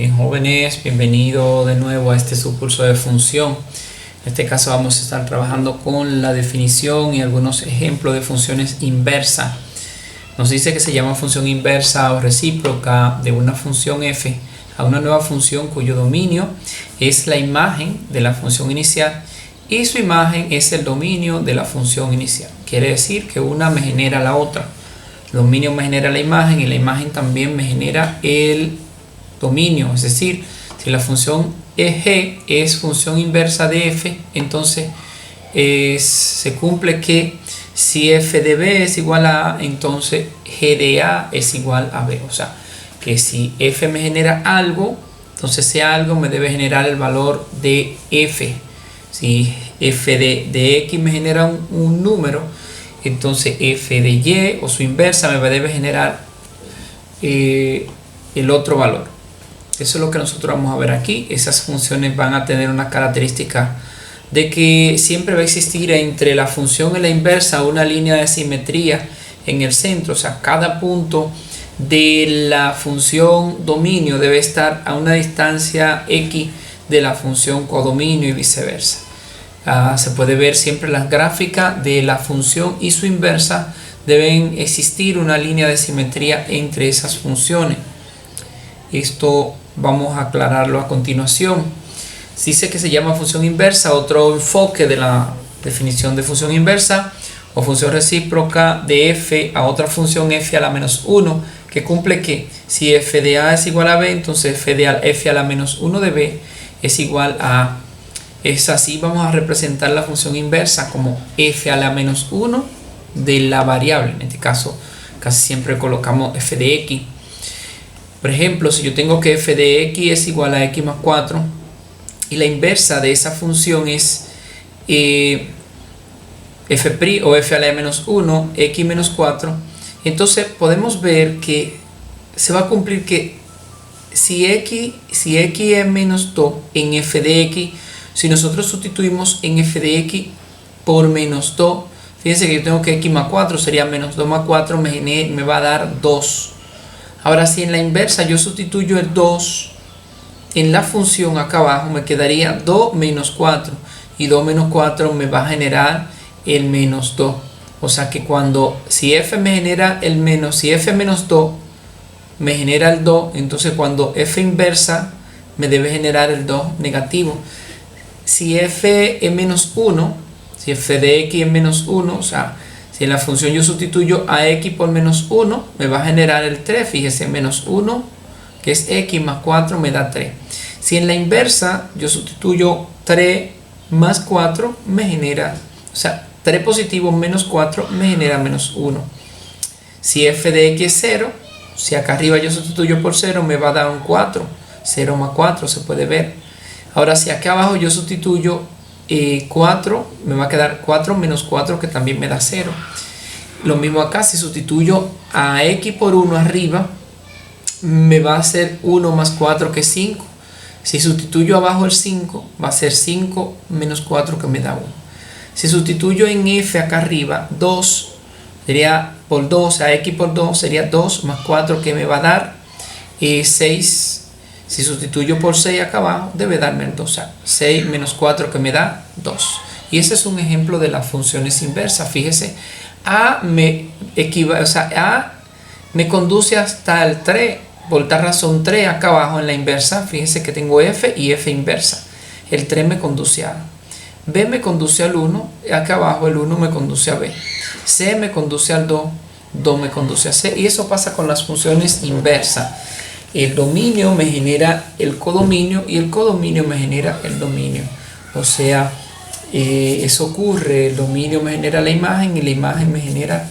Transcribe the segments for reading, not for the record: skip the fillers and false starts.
bien, jóvenes, bienvenido de nuevo a este subcurso de función. En este caso vamos a estar trabajando con la definición y algunos ejemplos de funciones inversas. Nos dice que se llama función inversa o recíproca de una función f a una nueva función cuyo dominio es la imagen de la función inicial y su imagen es el dominio de la función inicial. Quiere decir que una me genera la otra. El dominio me genera la imagen y la imagen también me genera el dominio. Es decir, si la función g es función inversa de f, entonces se cumple que si f de b es igual a a, entonces g de a es igual a b. O sea, que si f me genera algo, entonces ese algo me debe generar el valor de f. Si f de x me genera un número, entonces f de y o su inversa me debe generar el otro valor. Eso es lo que nosotros vamos a ver aquí. Esas funciones van a tener una característica de que siempre va a existir entre la función y la inversa una línea de simetría en el centro. O sea, cada punto de la función dominio debe estar a una distancia x de la función codominio y viceversa. Se puede ver siempre las gráficas de la función y su inversa, deben existir una línea de simetría entre esas funciones. Esto vamos a aclararlo a continuación. Dice que se llama función inversa. Otro enfoque de la definición de función inversa o función recíproca de f a otra función f a la menos 1, que cumple que si f de a es igual a b, entonces f a la menos 1 de b es igual a a. Es así, vamos a representar la función inversa como f a la menos 1 de la variable. En este caso casi siempre colocamos f de x. Por ejemplo, si yo tengo que f de x es igual a x más 4 y la inversa de esa función es f' o f a la menos 1, x menos 4, entonces podemos ver que se va a cumplir que si x es menos 2 en f de x, si nosotros sustituimos en f de x por menos 2, fíjense que yo tengo que x más 4 sería menos 2 más 4 me va a dar 2. Ahora si en la inversa yo sustituyo el 2 en la función acá abajo, me quedaría 2 menos 4 y 2 menos 4 me va a generar el menos 2. O sea que si f me genera el menos, si f menos 2 me genera el 2, entonces cuando f inversa me debe generar el 2 negativo. Si f es menos 1, si f de x es menos 1, o sea, si en la función yo sustituyo a x por menos 1, me va a generar el 3. Fíjese, menos 1, que es x más 4, me da 3. Si en la inversa yo sustituyo 3 más 4, me genera, o sea, 3 positivo menos 4 me genera menos 1. Si f de x es 0, si acá arriba yo sustituyo por 0, me va a dar un 4. 0 más 4 se puede ver. Ahora si acá abajo yo sustituyo 4, me va a quedar 4 menos 4, que también me da 0. Lo mismo acá, si sustituyo a x por 1 arriba, me va a ser 1 más 4, que es 5. Si sustituyo abajo el 5, va a ser 5 menos 4, que me da 1. Si sustituyo en f acá arriba, 2, sería por 2, o sea, x por 2 sería 2 más 4, que me va a dar 6. Si sustituyo por 6 acá abajo, debe darme el 2. O sea, 6 menos 4 que me da 2. Y ese es un ejemplo de las funciones inversas. Fíjese, a me conduce hasta el 3. Por tal razón 3 acá abajo en la inversa. Fíjese que tengo f y f inversa. El 3 me conduce a a. B me conduce al 1. Acá abajo el 1 me conduce a b. C me conduce al 2. 2 me conduce a c. Y eso pasa con las funciones inversas. El dominio me genera el codominio y el codominio me genera el dominio. O sea, eso ocurre, el dominio me genera la imagen y la imagen me genera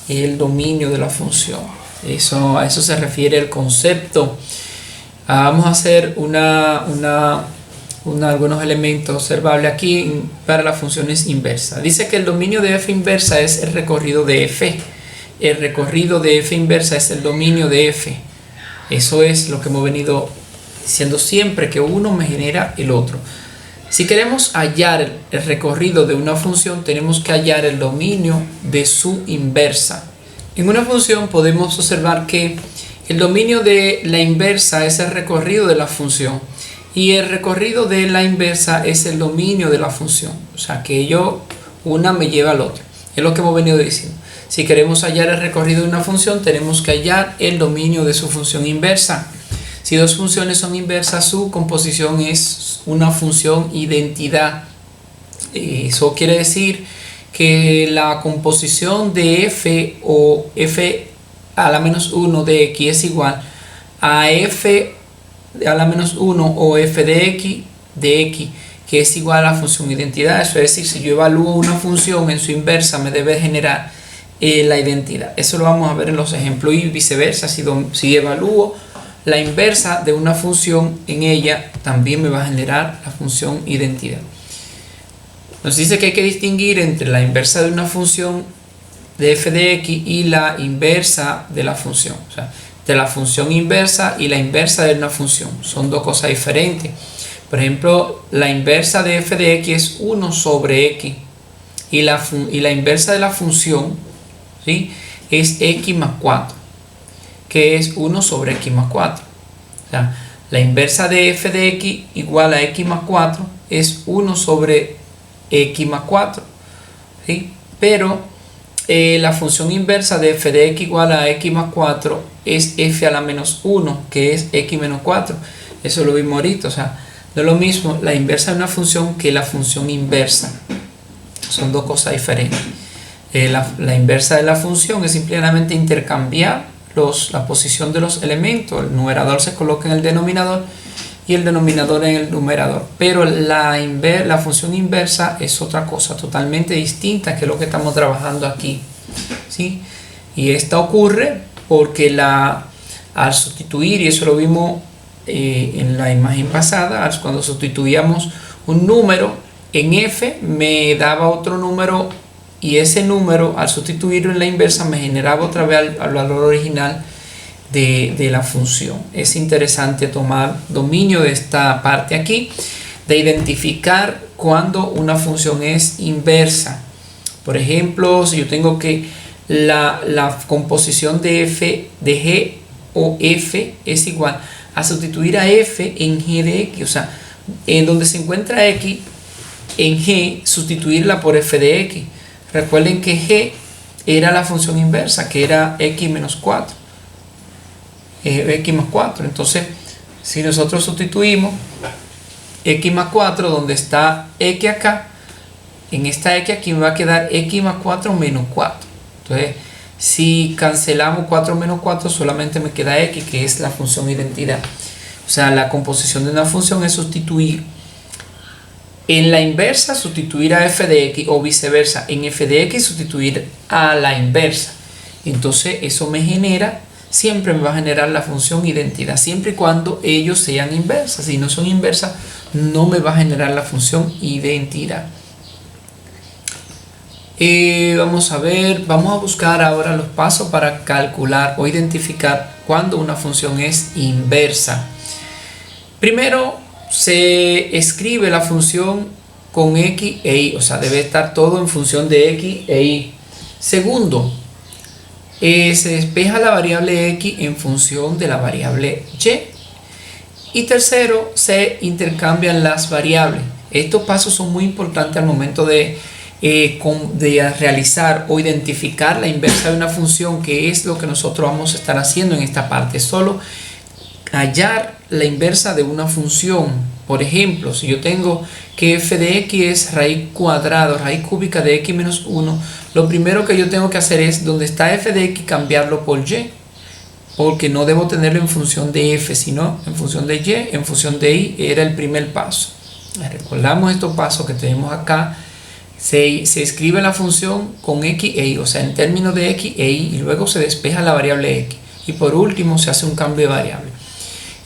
el dominio de la función. A eso se refiere el concepto. Vamos a hacer algunos elementos observables aquí para las funciones inversas. Dice que el dominio de f inversa es el recorrido de f. El recorrido de f inversa es el dominio de f. Eso es lo que hemos venido diciendo siempre, que uno me genera el otro. Si queremos hallar el recorrido de una función, tenemos que hallar el dominio de su inversa. En una función podemos observar que El dominio de la inversa es el recorrido de la función y el recorrido de la inversa es el dominio de la función. O sea que una me lleva al otro. Es lo que hemos venido diciendo. Si queremos hallar el recorrido de una función, tenemos que hallar el dominio de su función inversa. Si dos funciones son inversas, su composición es una función identidad. Eso quiere decir que la composición de f o f a la menos 1 de x es igual a f a la menos 1 o f de x, que es igual a la función identidad. Eso es decir, si yo evalúo una función en su inversa, me debe generar la identidad. Eso lo vamos a ver en los ejemplos, y viceversa. Si evalúo la inversa de una función, en ella también me va a generar la función identidad. Nos dice que hay que distinguir entre la inversa de una función de f de x y la inversa de la función. O sea, de la función inversa y la inversa de una función. Son dos cosas diferentes. Por ejemplo, la inversa de f de x es 1 sobre x. Y la inversa de la función, ¿sí?, es x más 4. Que es 1 sobre x más 4. O sea, la inversa de f de x igual a x más 4 es 1 sobre x más 4. ¿Sí? Pero la función inversa de f de x igual a x más 4 es f a la menos 1, que es x menos 4. Eso lo vimos ahorita. O sea, no es lo mismo la inversa de una función que la función inversa. Son dos cosas diferentes. La inversa de la función es simplemente intercambiar la posición de los elementos. El numerador se coloca en el denominador y el denominador en el numerador. Pero la función inversa es otra cosa totalmente distinta, que es lo que estamos trabajando aquí, ¿sí? Y esta ocurre porque al sustituir, y eso lo vimos en la imagen pasada, cuando sustituíamos un número en f, me daba otro número, y ese número, al sustituirlo en la inversa, me generaba otra vez al valor original de la función. Es interesante tomar dominio de esta parte aquí, de identificar cuando una función es inversa. Por ejemplo, si yo tengo que la composición de f de g o f es igual a sustituir a f en g de x, o sea, en donde se encuentra x en g, sustituirla por f de x. Recuerden que g era la función inversa, que era x menos 4. X más 4. Entonces, si nosotros sustituimos x más 4 donde está x acá, en esta x aquí me va a quedar x más 4 menos 4. Entonces, si cancelamos 4 menos 4, solamente me queda x, que es la función identidad. O sea, la composición de una función es sustituir en la inversa, sustituir a f de x, o viceversa, en f de x sustituir a la inversa. Entonces, eso siempre me va a generar la función identidad, siempre y cuando ellos sean inversas. Si no son inversas, no me va a generar la función identidad. Vamos a buscar ahora los pasos para calcular o identificar cuando una función es inversa. Primero, se escribe la función con x e y, o sea, debe estar todo en función de x e y. Segundo, se despeja la variable x en función de la variable y. Y tercero, se intercambian las variables. Estos pasos son muy importantes al momento de realizar o identificar la inversa de una función, que es lo que nosotros vamos a estar haciendo en esta parte. Solo hallar la inversa de una función. Por ejemplo, si yo tengo que f de x es raíz cuadrada, raíz cúbica de x menos 1, lo primero que yo tengo que hacer es, donde está f de x, cambiarlo por y, porque no debo tenerlo en función de f, sino en función de y. En función de y era el primer paso. Recordamos estos pasos que tenemos acá. Se escribe la función con x e y, o sea, en términos de x e y, y luego se despeja la variable x, y por último se hace un cambio de variable.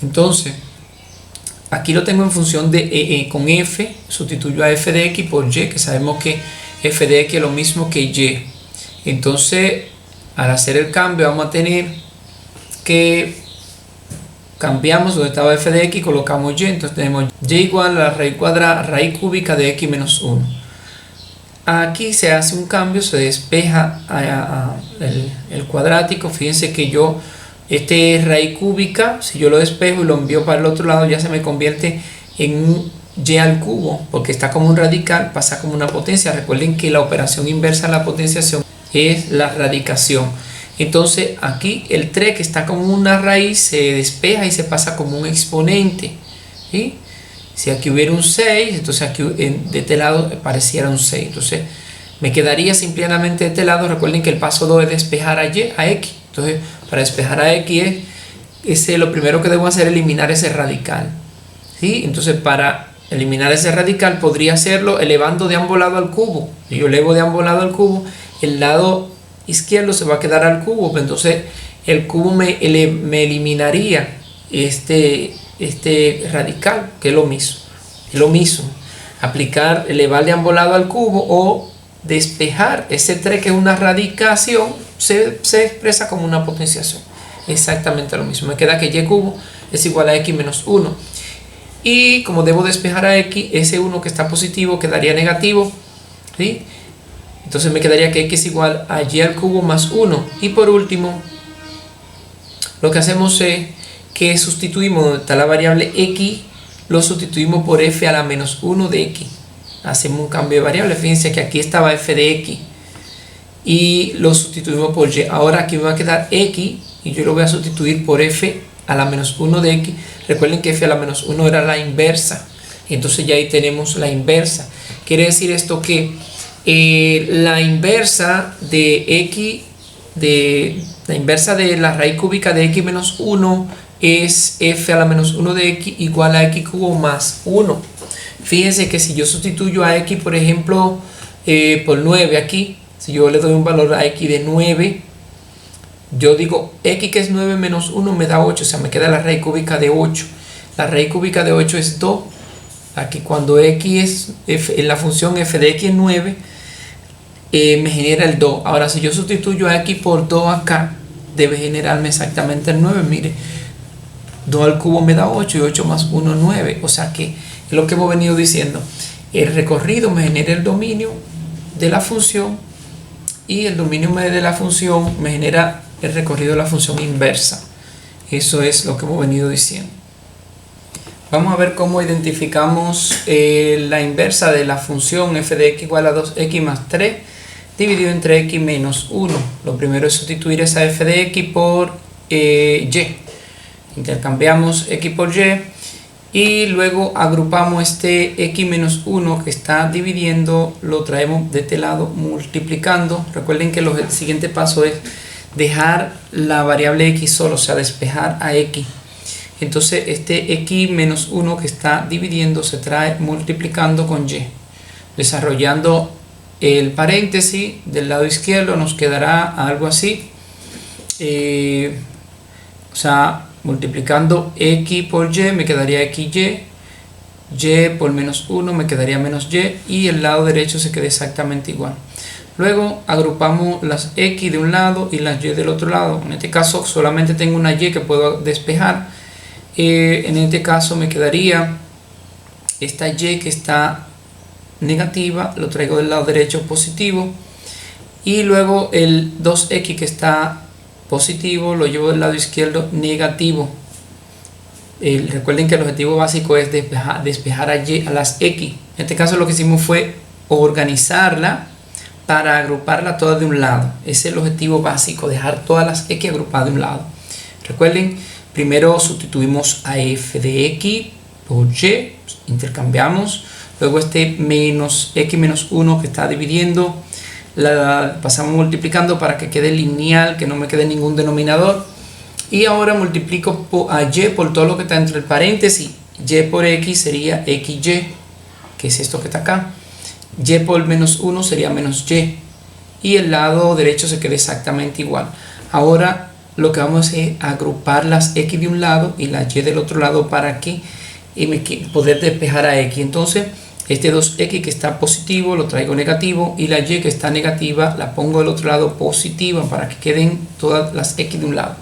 Entonces, aquí lo tengo en función de con f, sustituyo a f de x por y, que sabemos que f de x es lo mismo que y. Entonces, al hacer el cambio, vamos a tener que cambiamos donde estaba f de x, colocamos y. Entonces tenemos y igual a la raíz cuadrada, raíz cúbica de x menos 1. Aquí se hace un cambio, se despeja el cuadrático. Fíjense que yo Este raíz cúbica, si yo lo despejo y lo envío para el otro lado, ya se me convierte en un y al cubo, porque está como un radical, pasa como una potencia. Recuerden que la operación inversa a la potenciación es la radicación. Entonces aquí el 3, que está como una raíz, se despeja y se pasa como un exponente, ¿sí? Si aquí hubiera un 6, entonces aquí de este lado pareciera un 6. Entonces me quedaría simplemente de este lado. Recuerden que el paso 2 es despejar a y, a x. Entonces para despejar a x lo primero que debo hacer es eliminar ese radical, ¿sí? Entonces para eliminar ese radical podría hacerlo elevando de ambos lados al cubo. Si yo elevo de ambos lados al cubo, el lado izquierdo se va a quedar al cubo, pero entonces el cubo me eliminaría este radical, que es lo mismo. Aplicar, elevar de ambos lados al cubo o despejar ese 3, que es una radicación, se expresa como una potenciación. Exactamente lo mismo. Me queda que y cubo es igual a x menos 1. Y como debo despejar a x, ese 1 que está positivo quedaría negativo, ¿sí? Entonces me quedaría que x es igual a y al cubo más 1. Y por último, lo que hacemos es que sustituimos donde está la variable x, lo sustituimos por f a la menos 1 de x. Hacemos un cambio de variable. Fíjense que aquí estaba f de x y lo sustituimos por y. Ahora aquí me va a quedar x y yo lo voy a sustituir por f a la menos 1 de x. Recuerden que f a la menos 1 era la inversa. Entonces ya ahí tenemos la inversa. Quiere decir esto que la inversa de x, la inversa de la raíz cúbica de x menos 1 es f a la menos 1 de x igual a x cubo más 1. Fíjense que si yo sustituyo a x, por ejemplo, por 9 aquí, si yo le doy un valor a x de 9, yo digo x, que es 9 menos 1, me da 8, o sea, me queda la raíz cúbica de 8. La raíz cúbica de 8 es 2. Aquí cuando x es en la función f de x es 9, me genera el 2. Ahora si yo sustituyo a x por 2 acá, debe generarme exactamente el 9. Mire, 2 al cubo me da 8 y 8 más 1 9. O sea que es lo que hemos venido diciendo. El recorrido me genera el dominio de la función y el dominio de la función me genera el recorrido de la función inversa. Eso es lo que hemos venido diciendo. Vamos a ver cómo identificamos la inversa de la función f de x igual a 2x más 3 dividido entre x menos 1. Lo primero es sustituir esa f de x por y. Intercambiamos x por y luego agrupamos este x menos 1 que está dividiendo, lo traemos de este lado multiplicando. Recuerden que el siguiente paso es dejar la variable x solo, o sea, despejar a x. Entonces este x menos 1 que está dividiendo se trae multiplicando con y. Desarrollando el paréntesis del lado izquierdo nos quedará algo así. O sea, multiplicando x por y me quedaría xy, y por menos 1 me quedaría menos y el lado derecho se queda exactamente igual. Luego agrupamos las x de un lado y las y del otro lado. En este caso solamente tengo una y que puedo despejar. En este caso me quedaría esta y que está negativa, lo traigo del lado derecho positivo, y luego el 2x que está positivo lo llevo del lado izquierdo negativo. Recuerden que el objetivo básico es despejar a las x. En este caso lo que hicimos fue organizarla para agruparla todas de un lado. Ese es el objetivo básico, dejar todas las x agrupadas de un lado. Recuerden, primero sustituimos a f de x por y, intercambiamos. Luego este menos x menos 1 que está dividiendo, la pasamos multiplicando para que quede lineal, que no me quede ningún denominador. Y ahora multiplico a y por todo lo que está entre el paréntesis. Y por x sería xy, que es esto que está acá. Y por menos 1 sería menos y. Y el lado derecho se queda exactamente igual. Ahora lo que vamos a hacer es agrupar las x de un lado y las y del otro lado para que poder despejar a x. Entonces este 2x que está positivo lo traigo negativo y la y que está negativa la pongo del otro lado positiva para que queden todas las x de un lado.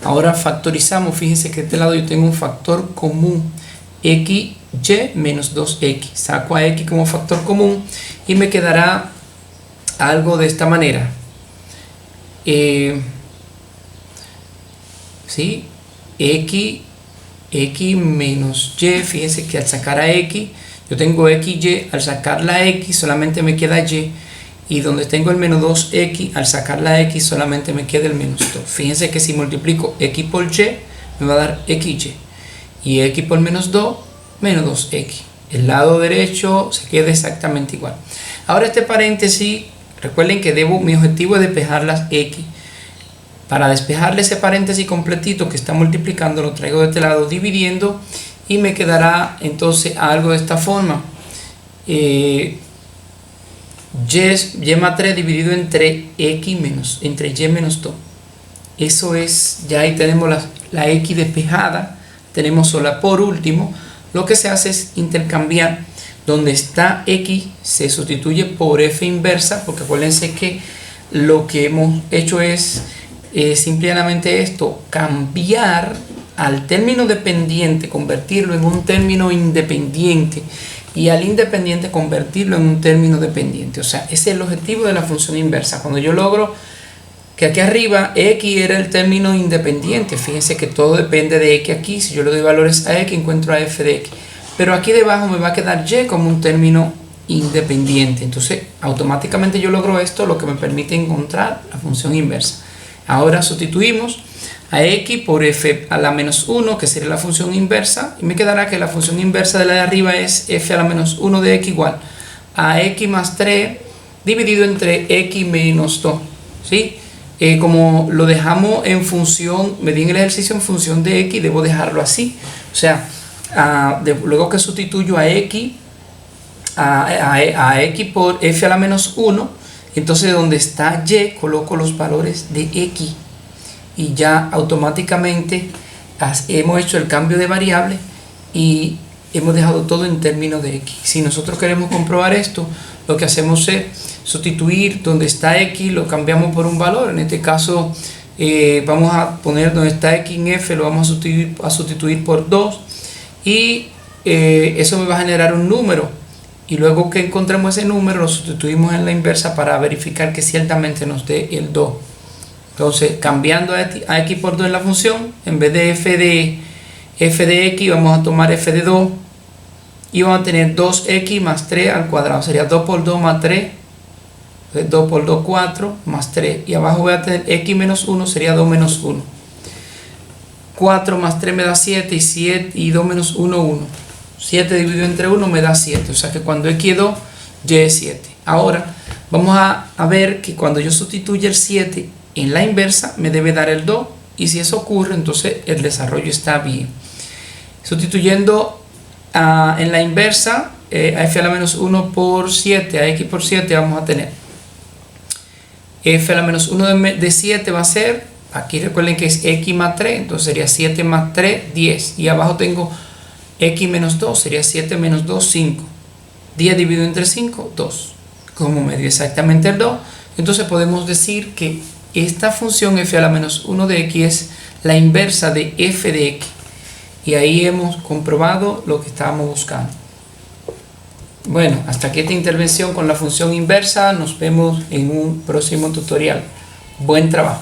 Ahora factorizamos. Fíjense que de este lado yo tengo un factor común, xy menos 2x. Saco a x como factor común y me quedará algo de esta manera. ¿sí? X menos Y, fíjense que al sacar a X, yo tengo XY, al sacar la X solamente me queda Y, y donde tengo el menos 2X, al sacar la X solamente me queda el menos 2. Fíjense que si multiplico X por Y, me va a dar XY, y X por menos 2, menos 2X. El lado derecho se queda exactamente igual. Ahora este paréntesis, recuerden que mi objetivo es despejar las X. Para despejarle ese paréntesis completito que está multiplicando, lo traigo de este lado dividiendo, y me quedará entonces algo de esta forma. Y más 3 dividido entre Y menos 2. Eso es, ya ahí tenemos la X despejada, tenemos sola. Por último, lo que se hace es intercambiar donde está X, se sustituye por F inversa, porque acuérdense que lo que hemos hecho es simplemente esto, cambiar al término dependiente, convertirlo en un término independiente, y al independiente convertirlo en un término dependiente. O sea, ese es el objetivo de la función inversa. Cuando yo logro que aquí arriba X era el término independiente, fíjense que todo depende de X aquí. Si yo le doy valores a X, encuentro a F de X, pero aquí debajo me va a quedar Y como un término independiente. Entonces automáticamente yo logro esto, lo que me permite encontrar la función inversa. Ahora sustituimos a X por F a la menos 1, que sería la función inversa, y me quedará que la función inversa de la de arriba es F a la menos 1 de X igual a X más 3 dividido entre X menos 2, ¿sí? Como lo dejamos en función, me di en el ejercicio en función de X, debo dejarlo así. O sea, luego que sustituyo a X a X por F a la menos 1, entonces donde está Y coloco los valores de X, y ya automáticamente hemos hecho el cambio de variable y hemos dejado todo en términos de X. Si nosotros queremos comprobar esto, lo que hacemos es sustituir donde está X, lo cambiamos por un valor. En este caso vamos a poner donde está X en F, lo vamos a sustituir por 2, y eso me va a generar un número, y luego que encontremos ese número lo sustituimos en la inversa para verificar que ciertamente nos dé el 2. Entonces, cambiando a X por 2 en la función, en vez de f de X vamos a tomar f de 2, y vamos a tener 2X más 3 al cuadrado, sería 2 por 2 más 3, 2 por 2 4 más 3, y abajo voy a tener X menos 1, sería 2 menos 1. 4 más 3 me da 7, y 2 menos 1, 1. 7 dividido entre 1 me da 7, o sea que cuando X es 2, Y es 7. Ahora vamos a ver que cuando yo sustituya el 7 en la inversa me debe dar el 2, y si eso ocurre entonces el desarrollo está bien. Sustituyendo en la inversa a F a la menos 1 por 7 a X por 7, vamos a tener F a la menos 1 de 7 va a ser, aquí recuerden que es X más 3, entonces sería 7 más 3, 10, y abajo tengo X menos 2, sería 7 menos 2, 5. 10 dividido entre 5, 2. Como me dio exactamente el 2, entonces podemos decir que esta función F a la menos 1 de X es la inversa de F de X. Y ahí hemos comprobado lo que estábamos buscando. Bueno, hasta aquí esta intervención con la función inversa. Nos vemos en un próximo tutorial. Buen trabajo.